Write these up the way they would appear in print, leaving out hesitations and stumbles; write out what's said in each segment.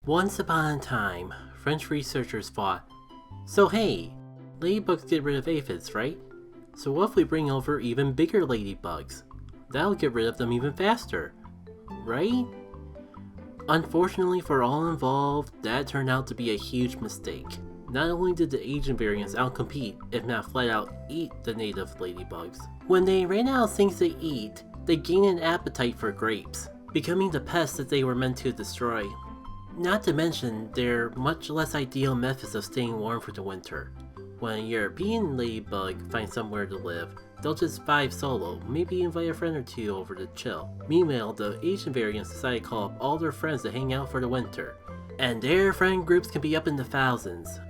Once upon a time, French researchers thought, so hey, ladybugs get rid of aphids, right? So what if we bring over even bigger ladybugs? That'll get rid of them even faster, right? Unfortunately for all involved, that turned out to be a huge mistake. Not only did the Asian variants outcompete, if not flat out eat the native ladybugs, when they ran out of things to eat, they gained an appetite for grapes, becoming the pests that they were meant to destroy. Not to mention their much less ideal methods of staying warm for the winter. When a European ladybug finds somewhere to live, they'll just vibe solo, maybe invite a friend or two over to chill. Meanwhile, the Asian variants decide to call up all their friends to hang out for the winter. And their friend groups can be up in the thousands.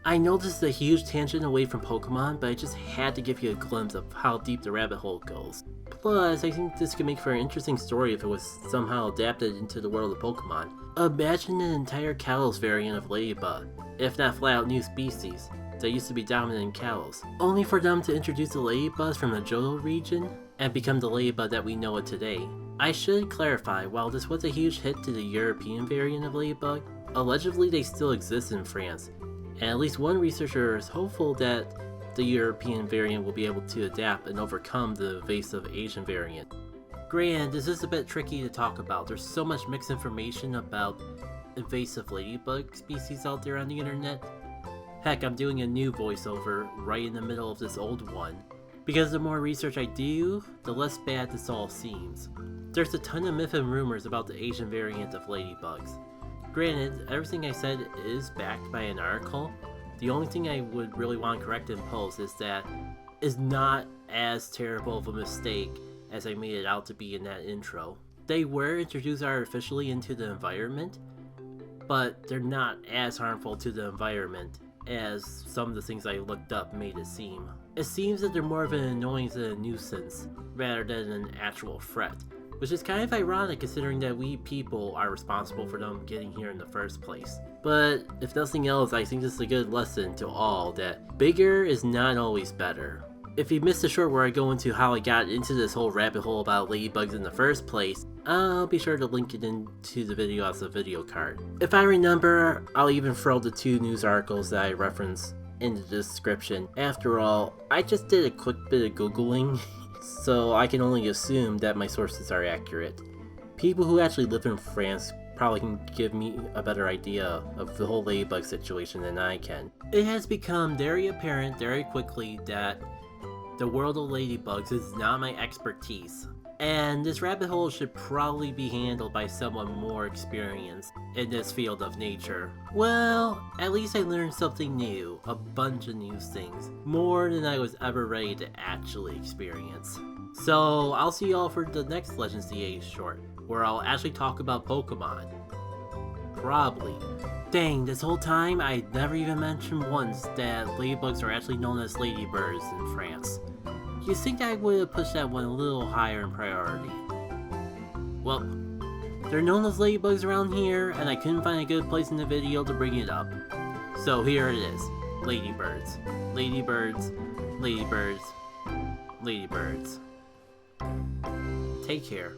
I know this is a huge tangent away from Pokemon, but I just had to give you a glimpse of how deep the rabbit hole goes. Plus, I think this could make for an interesting story if it was somehow adapted into the world of Pokemon. Imagine an entire Kalos variant of Ledyba, if not flat out new species, that used to be dominant in Kalos, only for them to introduce the Ladybas from the Johto region and become the Ledyba that we know it today. I should clarify, while this was a huge hit to the European variant of Ladybug, allegedly they still exist in France, and at least one researcher is hopeful that the European variant will be able to adapt and overcome the invasive Asian variant. Granted, this is a bit tricky to talk about. There's so much mixed information about invasive ladybug species out there on the internet. Heck, I'm doing a new voiceover right in the middle of this old one, because the more research I do, the less bad this all seems. There's a ton of myth and rumors about the Asian variant of ladybugs. Granted, everything I said is backed by an article. The only thing I would really want to correct in post is that it's not as terrible of a mistake as I made it out to be in that intro. They were introduced artificially into the environment, but they're not as harmful to the environment as some of the things I looked up made it seem. It seems that they're more of an annoyance and a nuisance, rather than an actual threat, which is kind of ironic considering that we people are responsible for them getting here in the first place. But if nothing else, I think this is a good lesson to all that bigger is not always better. If you missed the short where I go into how I got into this whole rabbit hole about ladybugs in the first place, I'll be sure to link it into the video as a video card. If I remember, I'll even throw the 2 news articles that I referenced in the description. After all, I just did a quick bit of googling, so I can only assume that my sources are accurate. People who actually live in France probably can give me a better idea of the whole ladybug situation than I can. It has become very apparent very quickly that the world of ladybugs is not my expertise, and this rabbit hole should probably be handled by someone more experienced in this field of nature. Well, at least I learned something new, a bunch of new things, more than I was ever ready to actually experience. So I'll see y'all for the next Legends DA short, where I'll actually talk about Pokemon. Probably. Dang, this whole time I never even mentioned once that ladybugs are actually known as ladybirds in France. You'd think I would have pushed that one a little higher in priority. Well, they're known as ladybugs around here, and I couldn't find a good place in the video to bring it up. So here it is. Ladybirds. Ladybirds. Ladybirds. Ladybirds. Take care.